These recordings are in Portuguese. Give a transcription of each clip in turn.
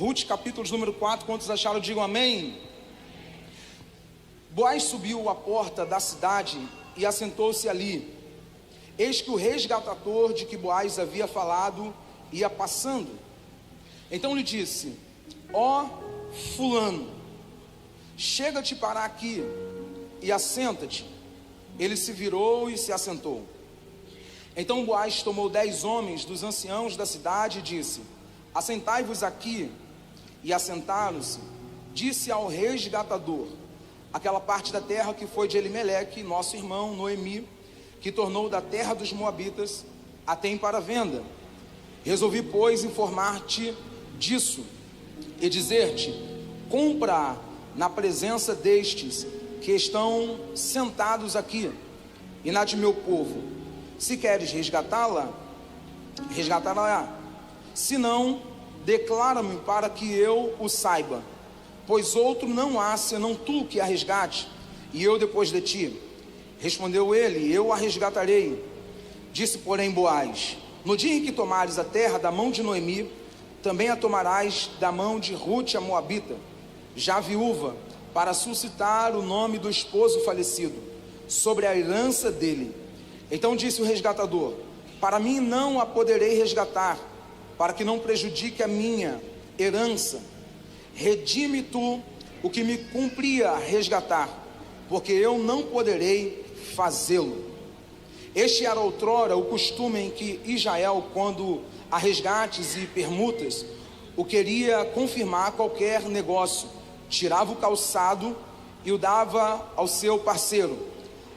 Ruth, capítulo número 4, quantos acharam, digam amém. Boaz subiu à porta da cidade e assentou-se ali. Eis que o resgatador de que Boaz havia falado ia passando. Então lhe disse: ó fulano, chega-te para aqui e assenta-te. Ele se virou e se assentou. Então Boaz tomou 10 homens dos anciãos da cidade e disse: assentai-vos aqui. E assentaram-se. Disse ao resgatador: aquela parte da terra que foi de Elimeleque, nosso irmão Noemi, que tornou da terra dos Moabitas, a tem para venda. Resolvi, pois, informar-te disso e dizer-te: compra na presença destes que estão sentados aqui e na de meu povo. Se queres resgatá-la, resgatará. Se não, declara-me para que eu o saiba, pois outro não há senão tu que a resgate, e eu depois de ti. Respondeu ele: eu a resgatarei. Disse, porém, Boaz: no dia em que tomares a terra da mão de Noemi, também a tomarás da mão de Ruth a Moabita, já viúva, para suscitar o nome do esposo falecido sobre a herança dele. Então disse o resgatador: para mim não a poderei resgatar, para que não prejudique a minha herança. Redime tu o que me cumpria resgatar, porque eu não poderei fazê-lo. Este era outrora o costume em que Israel, quando há resgates e permutas, o queria confirmar qualquer negócio, tirava o calçado e o dava ao seu parceiro.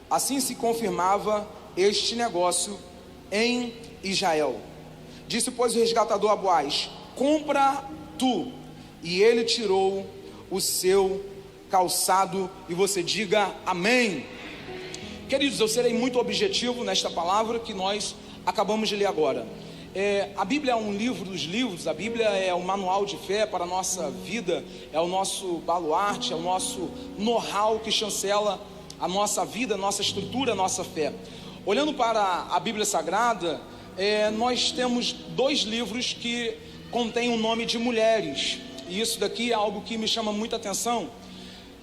Assim se confirmava este negócio em Israel. Disse, pois, o resgatador a Boaz: compra tu. E ele tirou o seu calçado. E você diga amém. Queridos, eu serei muito objetivo nesta palavra que nós acabamos de ler agora. A Bíblia é um livro dos livros. A Bíblia é um manual de fé para a nossa vida, é o nosso baluarte, é o nosso know-how que chancela a nossa vida, a nossa estrutura, a nossa fé. Olhando para a Bíblia Sagrada, nós temos 2 livros que contêm o nome de mulheres, e isso daqui é algo que me chama muita atenção.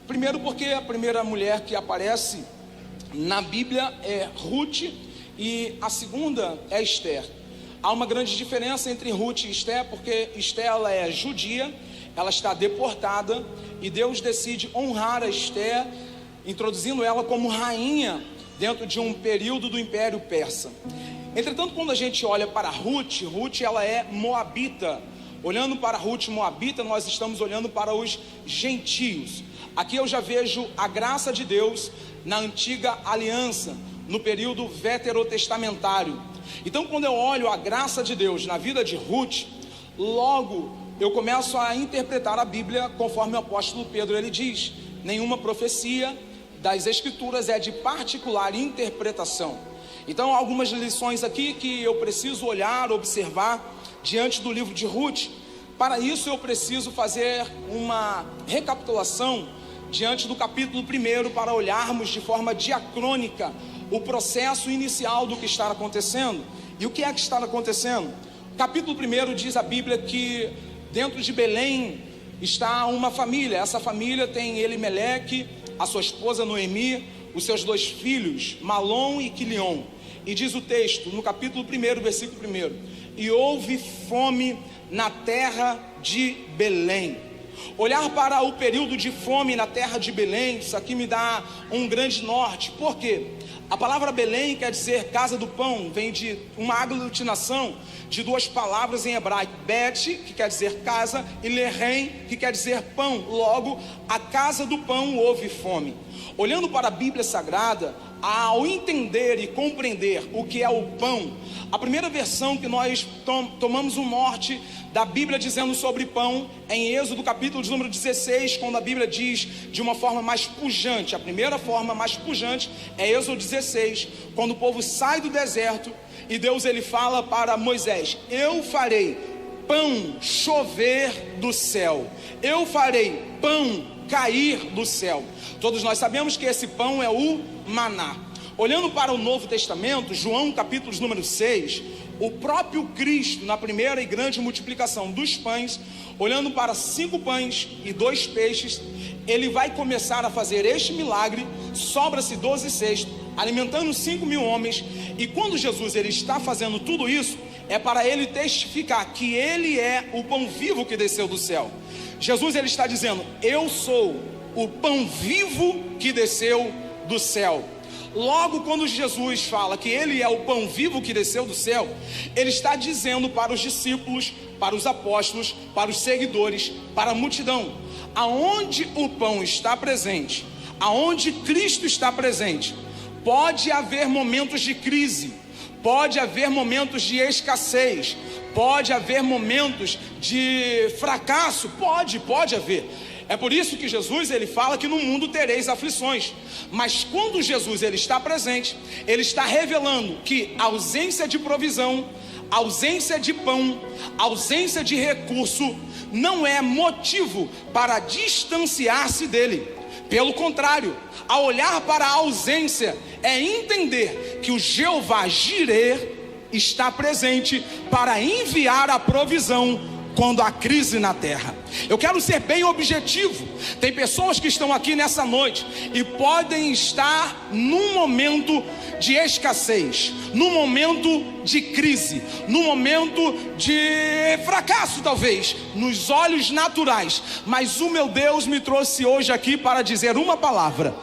Primeiro porque a primeira mulher que aparece na Bíblia é Ruth, e a segunda é Esther. Há uma grande diferença entre Ruth e Esther, porque Esther ela é judia, ela está deportada, e Deus decide honrar a Esther, introduzindo ela como rainha dentro de um período do Império Persa. Entretanto, quando a gente olha para Ruth, Ruth ela é moabita. Olhando para Ruth moabita, nós estamos olhando para os gentios. Aqui eu já vejo a graça de Deus na antiga aliança, no período veterotestamentário. Então, quando eu olho a graça de Deus na vida de Ruth, logo eu começo a interpretar a Bíblia conforme o apóstolo Pedro ele diz: nenhuma profecia das Escrituras é de particular interpretação. Então, algumas lições aqui que eu preciso olhar, observar diante do livro de Ruth. Para isso eu preciso fazer uma recapitulação diante do capítulo 1, para olharmos de forma diacrônica o processo inicial do que está acontecendo. E o que é que está acontecendo? Capítulo 1 diz a Bíblia que dentro de Belém está uma família. Essa família tem Elimeleque, a sua esposa Noemi, os seus 2 filhos, Malom e Quilion. E diz o texto, no capítulo 1, versículo 1: e houve fome na terra de Belém. Olhar para o período de fome na terra de Belém, isso aqui me dá um grande norte. Por quê? A palavra Belém quer dizer casa do pão, vem de uma aglutinação de 2 palavras em hebraico: Bet, que quer dizer casa, e Lehem, que quer dizer pão. Logo, a casa do pão houve fome. Olhando para a Bíblia Sagrada, ao entender e compreender o que é o pão, a primeira versão que nós tomamos o norte da Bíblia dizendo sobre pão é em Êxodo capítulo de número 16, quando a Bíblia diz de uma forma mais pujante. A primeira forma mais pujante é Êxodo 16, quando o povo sai do deserto e Deus ele fala para Moisés: eu farei pão chover do céu, eu farei pão cair do céu. Todos nós sabemos que esse pão é o maná. Olhando para o Novo Testamento, João capítulo número 6, o próprio Cristo, na primeira e grande multiplicação dos pães, olhando para 5 pães e 2 peixes, ele vai começar a fazer este milagre. Sobra-se 12 cestos, alimentando 5.000 homens. E quando Jesus ele está fazendo tudo isso, é para ele testificar que ele é o pão vivo que desceu do céu. Jesus ele está dizendo: eu sou o pão vivo que desceu do céu. Logo, quando Jesus fala que ele é o pão vivo que desceu do céu, ele está dizendo para os discípulos, para os apóstolos, para os seguidores, para a multidão: aonde o pão está presente, aonde Cristo está presente, pode haver momentos de crise, pode haver momentos de escassez, pode haver momentos de fracasso, pode haver. É por isso que Jesus ele fala que no mundo tereis aflições. Mas quando Jesus ele está presente, ele está revelando que a ausência de provisão, ausência de pão, ausência de recurso não é motivo para distanciar-se dele. Pelo contrário, ao olhar para a ausência é entender que o Jeová Jireh está presente para enviar a provisão quando há crise na terra. Eu quero ser bem objetivo. Tem pessoas que estão aqui nessa noite e podem estar num momento de escassez, num momento de crise, num momento de fracasso talvez, nos olhos naturais. Mas o meu Deus me trouxe hoje aqui para dizer uma palavra: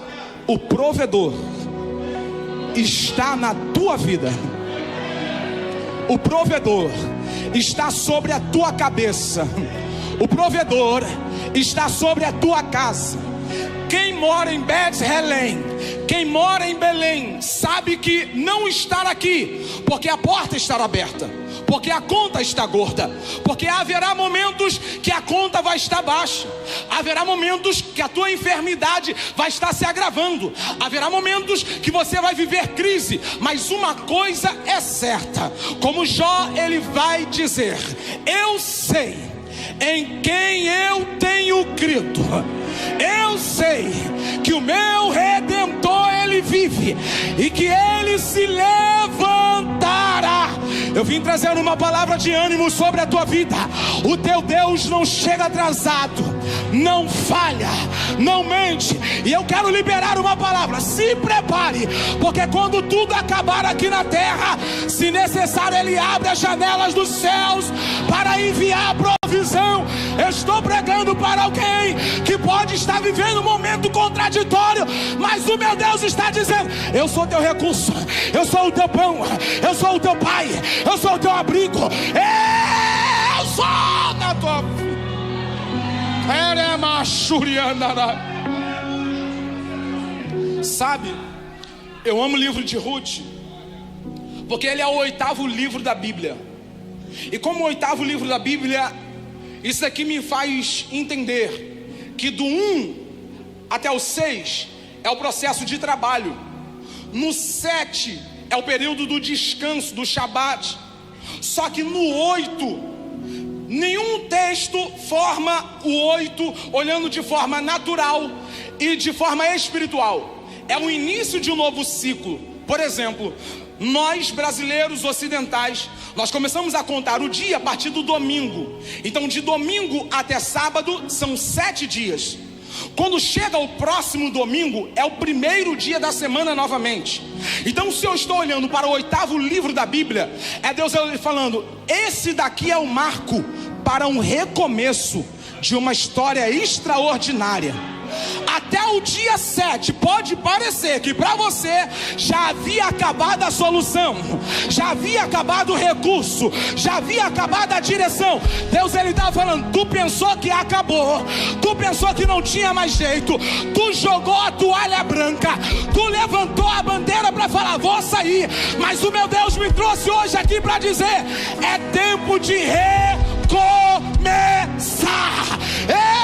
o provedor está na tua vida. O provedor está sobre a tua cabeça. O provedor está sobre a tua casa. Quem mora em Beth-Helém, quem mora em Belém, sabe que não estar aqui porque a porta estará aberta, porque a conta está gorda, porque haverá momentos que a conta vai estar baixa, haverá momentos que a tua enfermidade vai estar se agravando, haverá momentos que você vai viver crise. Mas uma coisa é certa, como Jó ele vai dizer: eu sei em quem eu tenho crido, eu sei que o meu Redentor ele vive e que ele se levantará. Eu vim trazer uma palavra de ânimo sobre a tua vida. O teu Deus não chega atrasado, não falha, não mente. E eu quero liberar uma palavra: se prepare, porque quando tudo acabar aqui na terra, se necessário ele abre as janelas dos céus para enviar provisão. Eu estou pregando para alguém que pode estar vivendo um momento contraditório, mas o meu Deus está dizendo: eu sou teu recurso, eu sou o teu pão, eu sou o teu pai, eu sou o teu abrigo, eu sou da tua. Sabe, eu amo o livro de Ruth, porque ele é o 8º livro da Bíblia. E como o 8º livro da Bíblia, isso aqui me faz entender que do 1 até o 6 é o processo de trabalho. No 7 é o período do descanso, do Shabat. Só que no 8, nenhum texto forma o 8 olhando de forma natural e de forma espiritual. É o início de um novo ciclo. Por exemplo, nós brasileiros ocidentais, nós começamos a contar o dia a partir do domingo. Então de domingo até sábado são 7 dias. Quando chega o próximo domingo, é o primeiro dia da semana novamente. Então se eu estou olhando para o 8º livro da Bíblia, é Deus falando: esse daqui é o marco para um recomeço de uma história extraordinária. Até o dia 7 pode parecer que para você já havia acabado a solução, já havia acabado o recurso, já havia acabado a direção. Deus ele está falando: tu pensou que acabou, tu pensou que não tinha mais jeito, tu jogou a toalha branca, tu levantou a bandeira para falar: vou sair. Mas o meu Deus me trouxe hoje aqui para dizer: é tempo de recomeçar.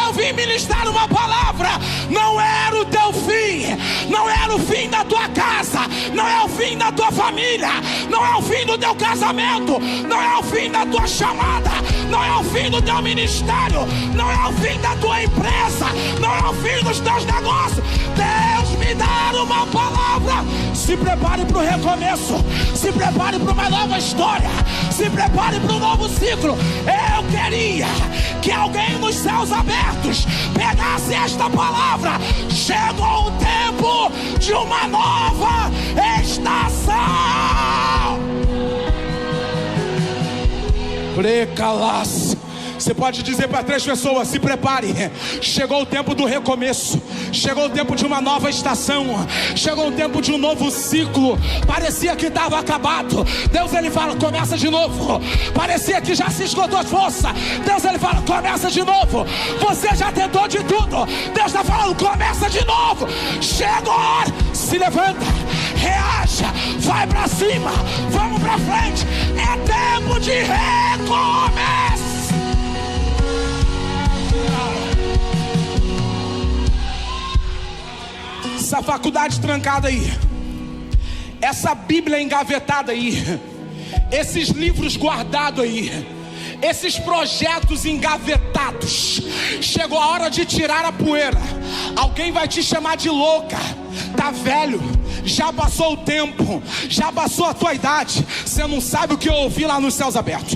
Eu vim ministrar uma palavra. Não era o teu fim, não era o fim da tua casa, não é o fim da tua família, não é o fim do teu casamento, não é o fim da tua chamada, não é o fim do teu ministério, não é o fim da tua empresa, não é o fim dos teus negócios. Deus me vai dar uma palavra. Se prepare para o recomeço, se prepare para uma nova história, se prepare para um novo ciclo. Eu queria que alguém nos céus abertos pegasse esta palavra. Chegou o tempo de uma nova estação. Precalasse. Você pode dizer para 3 pessoas: se prepare, chegou o tempo do recomeço, chegou o tempo de uma nova estação, chegou o tempo de um novo ciclo. Parecia que estava acabado, Deus ele fala: começa de novo. Parecia que já se esgotou a força, Deus ele fala: começa de novo. Você já tentou de tudo, Deus está falando: começa de novo. Chegou a hora, se levanta, reaja, vai para cima, vamos para frente. É tempo de recomeço. Essa faculdade trancada aí, essa Bíblia engavetada aí, esses livros guardados aí, esses projetos engavetados, chegou a hora de tirar a poeira. Alguém vai te chamar de louca. Tá velho, já passou o tempo, já passou a tua idade. Você não sabe o que eu ouvi lá nos céus abertos.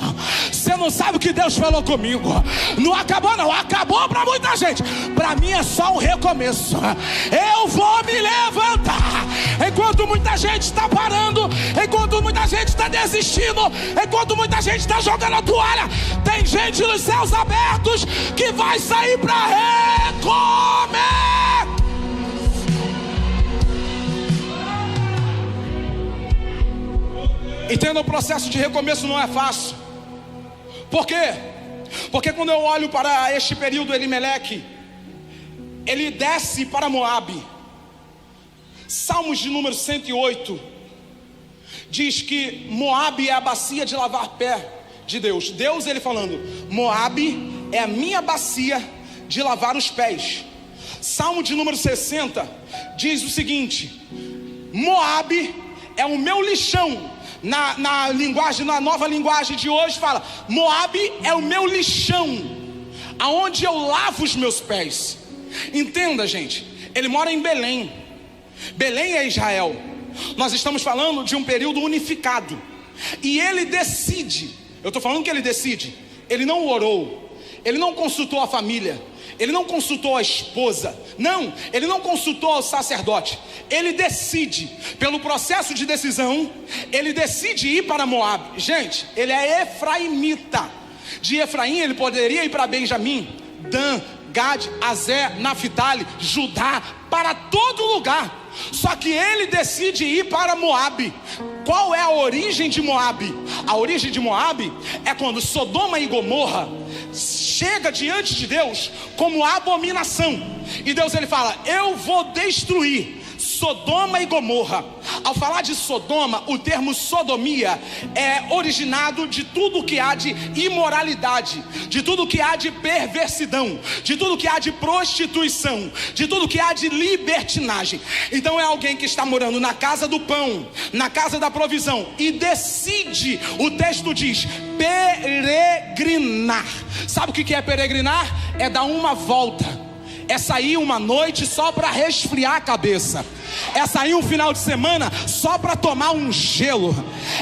Você não sabe o que Deus falou comigo. Não acabou não, acabou para muita gente. Para mim é só um recomeço. Eu vou me levantar. Enquanto muita gente está parando, enquanto muita gente está desistindo, enquanto muita gente está jogando a toalha, tem gente nos céus abertos que vai sair para recomeçar. Entenda, o processo de recomeço não é fácil. Por quê? Porque quando eu olho para este período, Elimeleque, ele desce para Moabe. Salmos de número 108 diz que Moabe é a bacia de lavar pé de Deus. Deus ele falando: Moabe é a minha bacia de lavar os pés. Salmo de número 60 diz o seguinte: Moabe é o meu lixão. Na nova linguagem de hoje fala: Moabe é o meu lixão, aonde eu lavo os meus pés. Entenda, gente, ele mora em Belém. Belém é Israel. Nós estamos falando de um período unificado. E ele decide, eu estou falando que ele decide. Ele não orou, ele não consultou a família, ele não consultou a esposa, não, ele não consultou o sacerdote. Ele decide, pelo processo de decisão, ele decide ir para Moabe. Gente, ele é efraimita. De Efraim ele poderia ir para Benjamim, Dan, Gade, Azé, Naphtali, Judá, para todo lugar. Só que ele decide ir para Moabe. Qual é a origem de Moabe? A origem de Moabe é quando Sodoma e Gomorra chega diante de Deus como abominação. E Deus ele fala: eu vou destruir Sodoma e Gomorra. Ao falar de Sodoma, o termo sodomia é originado de tudo que há de imoralidade, de tudo que há de perversidão, de tudo que há de prostituição, de tudo que há de libertinagem. Então é alguém que está morando na casa do pão, na casa da provisão, e decide, o texto diz, peregrinar. Sabe o que é peregrinar? É dar uma volta. É sair uma noite só para resfriar a cabeça. É sair um final de semana só para tomar um gelo.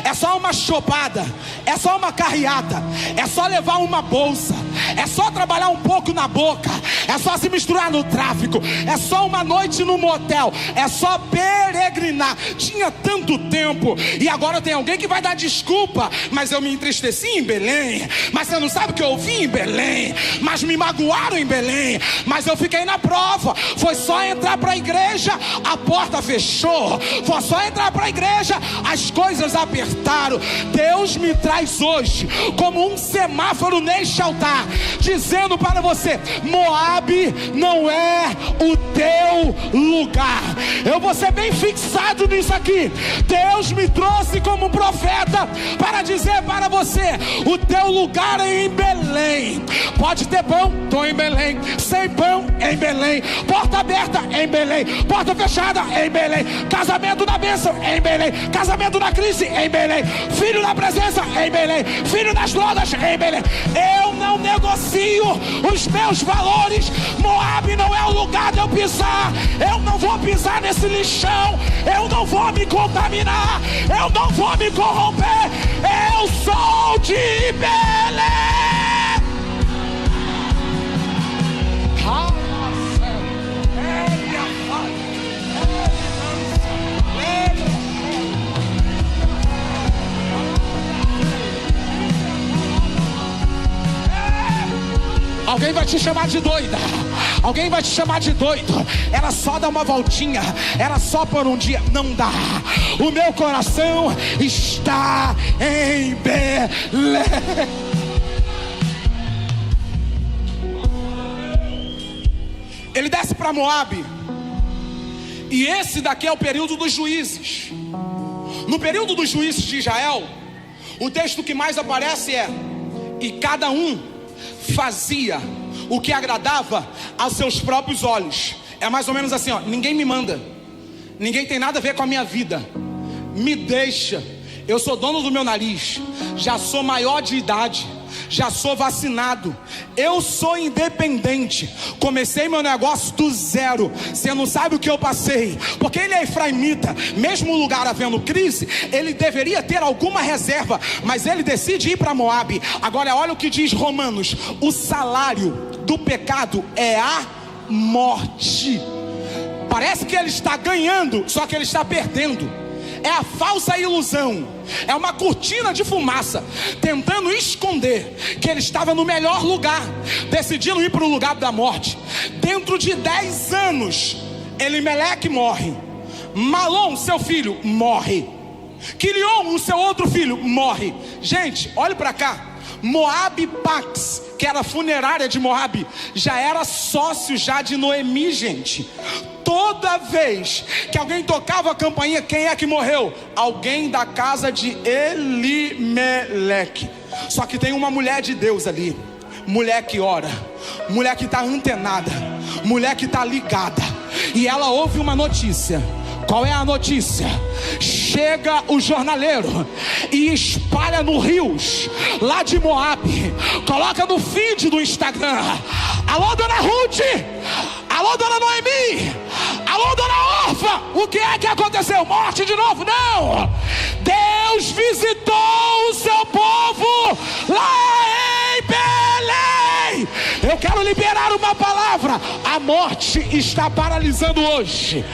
É só uma chopada. É só uma carreata. É só levar uma bolsa. É só trabalhar um pouco na boca. É só se misturar no tráfico. É só uma noite no motel. É só peregrinar. Tinha tanto tempo e agora tem alguém que vai dar desculpa. Mas eu me entristeci em Belém. Mas você não sabe o que eu ouvi em Belém. Mas me magoaram em Belém. Mas eu fiquei na prova. Foi só entrar para a igreja, a porta fechou. Foi só entrar para a igreja, as coisas apertaram. Deus me traz hoje como um semáforo neste altar, dizendo para você: Moabe não é o teu lugar. Eu vou ser bem fixado nisso aqui. Deus me trouxe como profeta para dizer para você: o teu lugar é em Belém. Pode ter pão, estou em Belém. Sem pão, em Belém. Porta aberta, em Belém. Porta fechada, em Belém. Casamento na bênção, em Belém. Casamento na crise, em Belém. Filho na presença, em Belém. Filho nas drogas, em Belém. Eu não negocio os meus valores diz: Moabe não é o lugar de eu pisar. Eu não vou pisar nesse lixão. Eu não vou me contaminar. Eu não vou me corromper. Eu sou de Belém. Alguém vai te chamar de doida. Alguém vai te chamar de doido. Ela só dá uma voltinha. Ela só por um dia. Não dá. O meu coração está em Belém. Ele desce para Moabe. E esse daqui é o período dos juízes. No período dos juízes de Israel, o texto que mais aparece é: e cada um fazia o que agradava aos seus próprios olhos. É mais ou menos assim, ó: ninguém me manda, ninguém tem nada a ver com a minha vida, me deixa, eu sou dono do meu nariz, já sou maior de idade, já sou vacinado, eu sou independente, comecei meu negócio do zero. Você não sabe o que eu passei, porque ele é efraimita. Mesmo o lugar havendo crise, ele deveria ter alguma reserva, mas ele decide ir para Moabe. Agora olha o que diz Romanos: o salário do pecado é a morte. Parece que ele está ganhando, só que ele está perdendo. É a falsa ilusão, é uma cortina de fumaça, tentando esconder que ele estava no melhor lugar, decidindo ir para o lugar da morte. Dentro de 10 anos, Elimeleque morre, Malom, seu filho, morre, Quilion, o seu outro filho, morre. Gente, olhe para cá. Moabe Pax, que era a funerária de Moabe, já era sócio já de Noemi, gente. Toda vez que alguém tocava a campainha, quem é que morreu? Alguém da casa de Elimeleque. Só que tem uma mulher de Deus ali, mulher que ora, mulher que está antenada, mulher que está ligada. E ela ouve uma notícia. Qual é a notícia? Chega o jornaleiro e espalha no rios lá de Moabe, coloca no feed do Instagram: alô dona Ruth, alô dona Noemi, alô dona Orfa, o que é que aconteceu? Morte de novo? Não, Deus visitou o seu povo lá em Belém. Eu quero liberar uma palavra: a morte está paralisando hoje,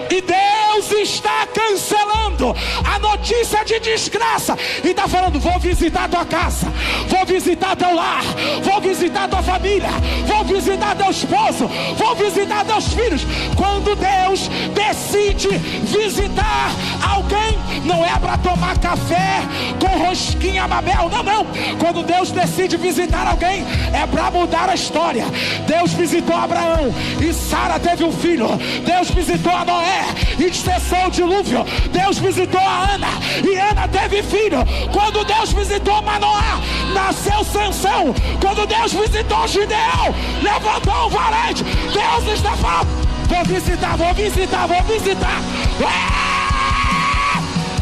e Deus está cancelando a notícia de desgraça, e está falando: vou visitar tua casa, vou visitar teu lar, vou visitar tua família, vou visitar teu esposo, vou visitar teus filhos. Quando Deus decide visitar alguém, não é para tomar café com rosquinha Mabel, não. Quando Deus decide visitar alguém, é para mudar a história. Deus visitou Abraão e Sara teve um filho. Deus visitou a Noé e cessou o dilúvio. Deus visitou a Ana e Ana teve filho. Quando Deus visitou Manoá, nasceu Sansão. Quando Deus visitou Gideão, levantou um valente. Deus está falando: vou visitar.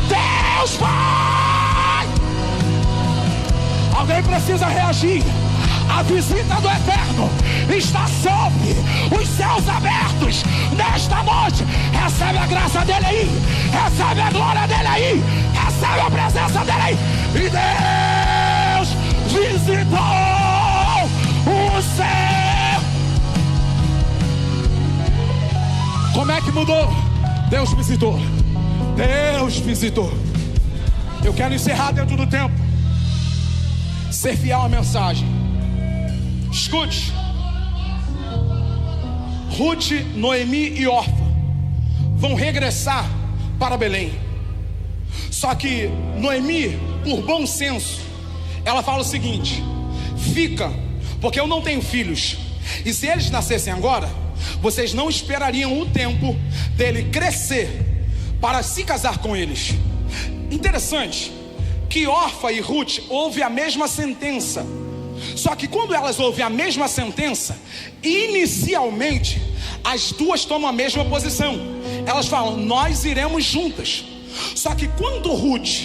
Deus vai. Alguém precisa reagir. A visita do Eterno está sobre os céus abertos nesta noite. Recebe a graça dele aí, recebe a glória dele aí, recebe a presença dele aí. E Deus visitou o céu. Como é que mudou? Deus visitou. Deus visitou. Eu quero encerrar dentro do tempo. Ser fiel à mensagem. Escute. Ruth, Noemi e Orfa vão regressar para Belém. Só que Noemi, por bom senso, ela fala o seguinte: fica, porque eu não tenho filhos, e se eles nascessem agora, vocês não esperariam o tempo dele crescer para se casar com eles. Interessante que Orfa e Ruth ouvem a mesma sentença. Só que quando elas ouvem a mesma sentença, inicialmente as duas tomam a mesma posição. Elas falam: nós iremos juntas. Só que quando Ruth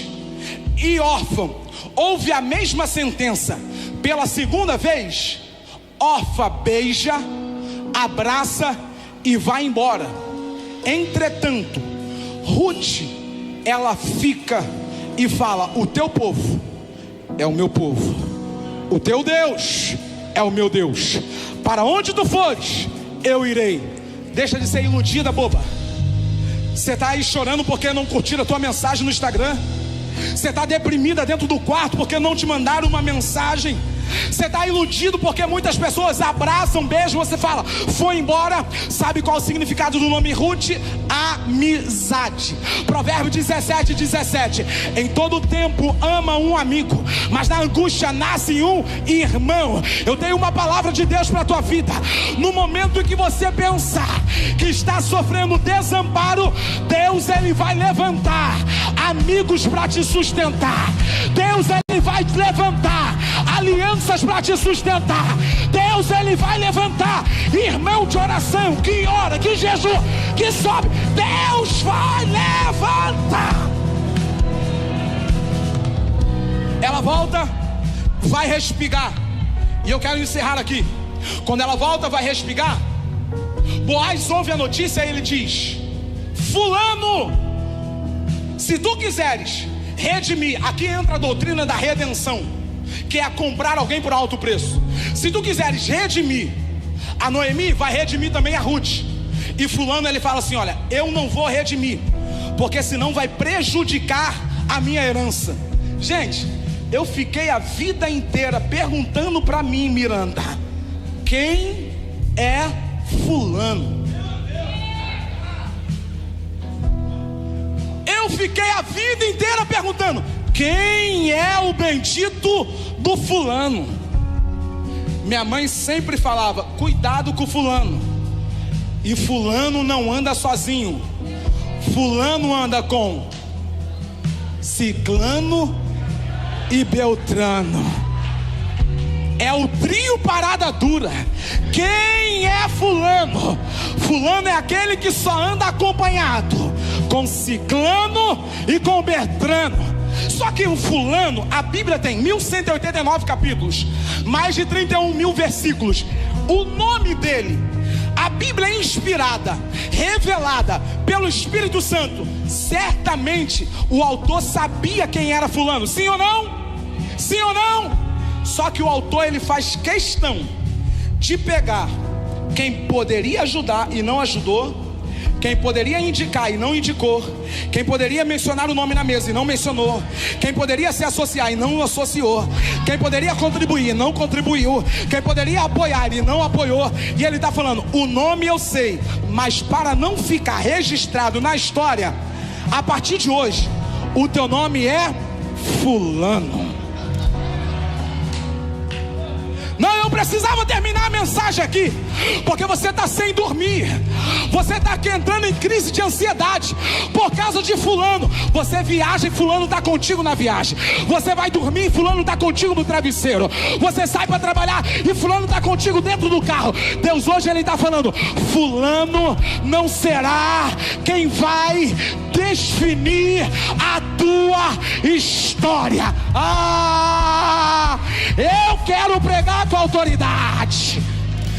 e Orfa ouvem a mesma sentença pela segunda vez, Orfa beija abraça e vai embora. Entretanto, Ruth, ela fica e fala: o teu povo é o meu povo, o teu Deus é o meu Deus, para onde tu fores, eu irei. Deixa de ser iludida, boba. Você está aí chorando porque não curtiram a tua mensagem no Instagram. Você está deprimida dentro do quarto porque não te mandaram uma mensagem. Você está iludido porque muitas pessoas abraçam, beijam, você fala, foi embora. Sabe qual é o significado do nome Ruth? Amizade. Provérbio 17:17. Em todo tempo ama um amigo, mas na angústia nasce um irmão. Eu tenho uma palavra de Deus para a tua vida. No momento em que você pensar que está sofrendo desamparo, Deus, Ele vai levantar amigos para te sustentar. Deus, Ele vai levantar alianças para te sustentar. Deus, Ele vai levantar irmão de oração, que ora, que jejua, que sobe. Deus vai levantar. Ela volta, vai respigar. E eu quero encerrar aqui. Quando ela volta, vai respigar, Boaz ouve a notícia e ele diz: fulano, se tu quiseres redimir, aqui entra a doutrina da redenção, que é comprar alguém por alto preço. Se tu quiseres redimir a Noemi, vai redimir também a Ruth. E fulano, ele fala assim: olha, eu não vou redimir, porque senão vai prejudicar a minha herança. Gente, eu fiquei a vida inteira perguntando para mim, Miranda, quem é fulano? Eu fiquei a vida inteira perguntando, quem é o bendito do fulano? Minha mãe sempre falava, cuidado com fulano. E fulano não anda sozinho, fulano anda com ciclano e beltrano. É o trio parada dura. Quem é fulano? Fulano é aquele que só anda acompanhado com ciclano e com beltrano. Só que o fulano, a Bíblia tem 1189 capítulos, mais de 31 mil versículos. O nome dele, a Bíblia é inspirada, revelada pelo Espírito Santo. Certamente o autor sabia quem era fulano, sim ou não? Sim ou não? Só que o autor, ele faz questão de pegar quem poderia ajudar e não ajudou, quem poderia indicar e não indicou, quem poderia mencionar o nome na mesa e não mencionou, quem poderia se associar e não associou, quem poderia contribuir e não contribuiu, quem poderia apoiar e não apoiou. E ele está falando, o nome eu sei, mas para não ficar registrado na história, a partir de hoje, o teu nome é fulano. Não, eu precisava terminar a mensagem aqui, porque você está sem dormir, você está aqui entrando em crise de ansiedade por causa de fulano. Você viaja e fulano está contigo na viagem, você vai dormir e fulano está contigo no travesseiro, você sai para trabalhar e fulano está contigo dentro do carro. Deus hoje, Ele está falando, fulano não será quem vai definir a tua história. Eu quero pregar com autoridade.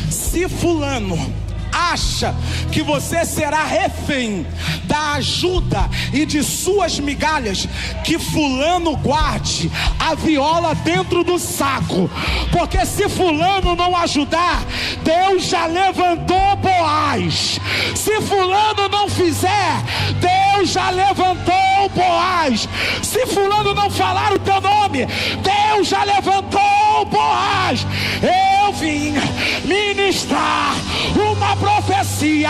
Se fulano acha que você será refém da ajuda e de suas migalhas, que fulano guarde a viola dentro do saco, porque se fulano não ajudar, Deus já levantou Boaz. Se fulano não fizer, Deus já levantou Boaz. Se fulano não falar o teu nome, Deus já levantou Boaz. Eu vim ministrar uma profecia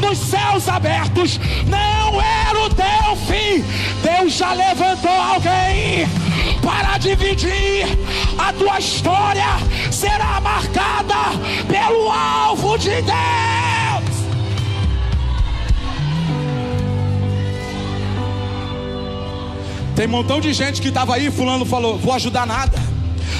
nos céus abertos. Não era o teu fim. Deus já levantou alguém para dividir a tua história. Será marcada pelo alvo de Deus. Tem um montão de gente que estava aí, fulano falou, vou ajudar nada,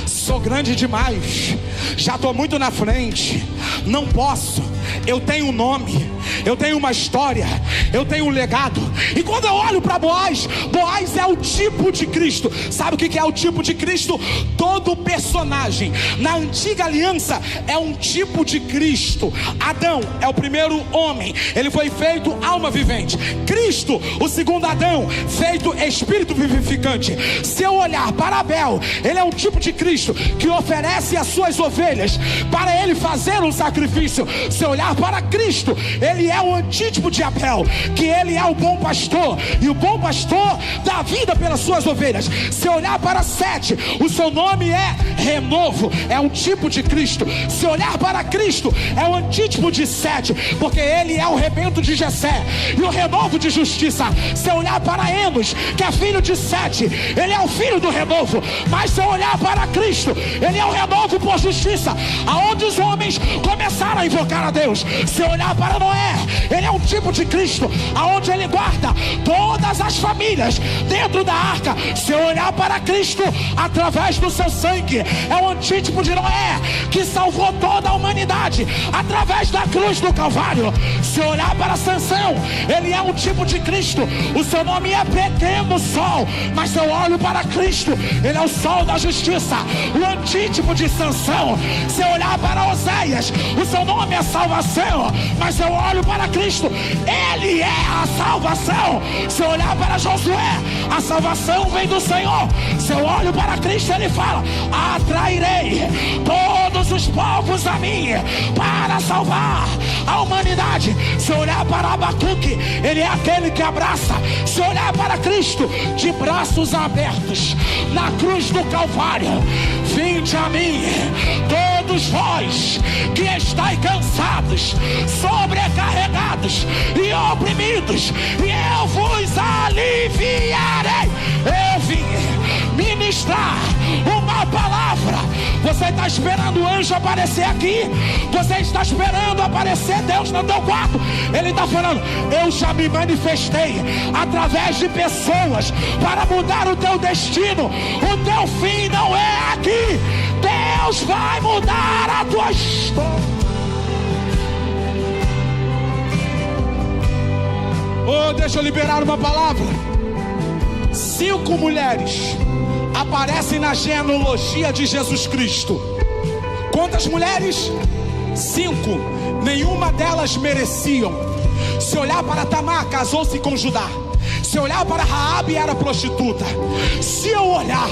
sou grande demais, já estou muito na frente, não posso. eu tenho um nome, eu tenho uma história, eu tenho um legado. E quando eu olho para Boaz, Boaz é o tipo de Cristo. Sabe o que é o tipo de Cristo? Todo personagem na antiga aliança é um tipo de Cristo. Adão é o primeiro homem, ele foi feito alma vivente. Cristo, o segundo Adão, feito espírito vivificante. Se eu olhar para Abel, ele é um tipo de Cristo que oferece as suas ovelhas para ele fazer um sacrifício. Se eu olhar para Cristo, ele é o antítipo de Abel, que ele é o bom pastor, e o bom pastor dá vida pelas suas ovelhas. Se eu olhar para Sete, o seu nome é renovo, é um tipo de Cristo. Se eu olhar para Cristo, é o antítipo de Sete, porque ele é o rebento de Jessé e o renovo de justiça. Se eu olhar para Enos, que é filho de Sete, ele é o filho do renovo. Mas se eu olhar para Cristo, ele é o renovo por justiça, aonde os homens começaram a invocar a Deus. Se eu olhar para Noé, ele é um tipo de Cristo, aonde ele guarda todas as famílias dentro da arca. Se eu olhar para Cristo, através do seu sangue, é o antítipo de Noé, que salvou toda a humanidade através da cruz do Calvário. Se eu olhar para Sansão, ele é um tipo de Cristo, o seu nome é pequeno sol, mas se eu olho para Cristo, ele é o sol da justiça, o antítipo de Sansão. Se eu olhar para Oséias, o seu nome é salvação, mas se eu olho para Cristo, ele é a salvação. Se eu olhar para Josué, a salvação vem do Senhor. Se eu olho para Cristo, ele fala: atrairei todos os povos a mim para salvar a humanidade. Se eu olhar para Abacuque, ele é aquele que abraça. Se eu olhar para Cristo, de braços abertos na cruz do Calvário: vinde a mim, todos vós que estáis cansados, sobrecarregados e oprimidos, e eu vos aliviarei. Eu vim ministrar uma palavra. Você está esperando o anjo aparecer aqui? Você está esperando aparecer Deus no teu quarto? Ele está falando: eu já me manifestei através de pessoas para mudar o teu destino. O teu fim não é aqui. Deus vai mudar a tua história. Oh, deixa eu liberar uma palavra. 5 mulheres aparecem na genealogia de Jesus Cristo. Quantas mulheres? 5. Nenhuma delas mereciam. Se olhar para Tamar, casou-se com Judá. Se eu olhar para Raabe, era prostituta. Se eu olhar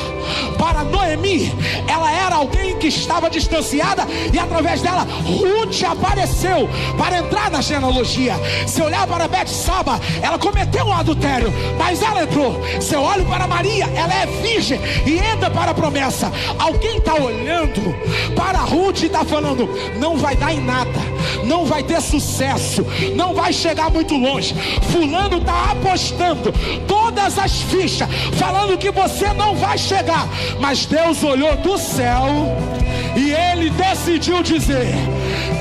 para Noemi, ela era alguém que estava distanciada, e através dela Ruth apareceu para entrar na genealogia. Se eu olhar para Betsaba, ela cometeu um adultério, mas ela entrou. Se eu olho para Maria, ela é virgem e entra para a promessa. Alguém está olhando para Ruth e está falando: não vai dar em nada, não vai ter sucesso, não vai chegar muito longe. Fulano está apostando todas as fichas, falando que você não vai chegar. Mas Deus olhou do céu e ele decidiu dizer: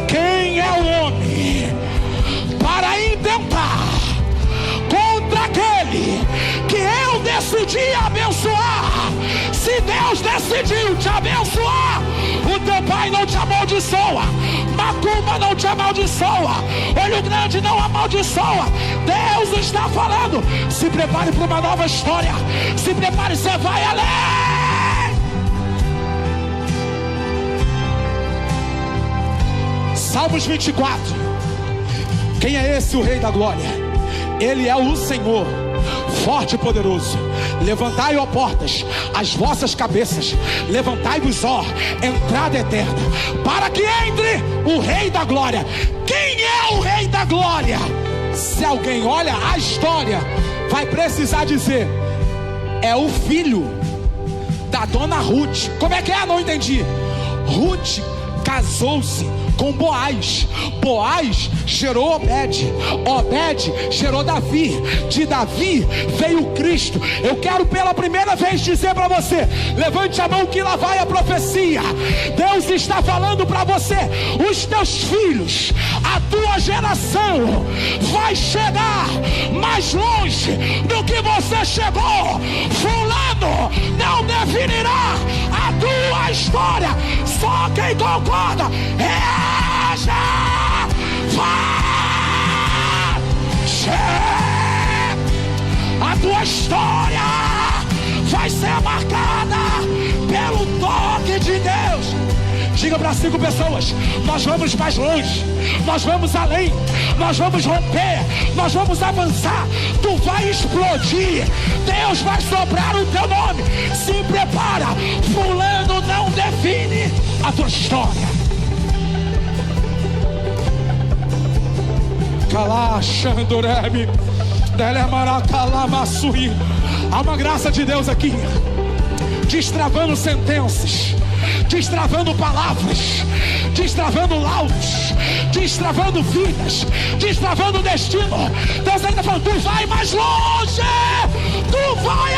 quem é o homem para intentar contra aquele que eu decidi abençoar? Se Deus decidiu te abençoar, o teu pai não te amaldiçoa, macumba não te amaldiçoa, olho grande não amaldiçoa. Deus está falando: se prepare para uma nova história, se prepare, você vai além. Salmos 24. Quem é esse, o Rei da Glória? Ele é o Senhor, forte e poderoso. Levantai, ó portas, as vossas cabeças, levantai-vos, ó entrada eterna, para que entre o Rei da Glória. Quem é o Rei da Glória? Se alguém olha a história, vai precisar dizer: é o filho da dona Ruth. Como é que é? Não entendi. Ruth casou-se com Boaz. Boaz gerou Obed. Obed gerou Davi. De Davi veio Cristo. Eu quero pela primeira vez dizer para você: levante a mão que lá vai a profecia. Deus está falando para você: os teus filhos, a tua geração vai chegar mais longe do que você chegou. Fulano não definirá a tua história. Só quem concorda reaja. Diga para 5 pessoas: nós vamos mais longe, nós vamos além, nós vamos romper, nós vamos avançar. Tu vai explodir, Deus vai soprar o teu nome. Se prepara, fulano não define a tua história. Kalashandorebe, Delemaratalamassui. Há uma graça de Deus aqui, destravando sentenças, destravando palavras, destravando laudos, destravando vidas, destravando destino. Deus ainda falando: tu vai mais longe, tu vai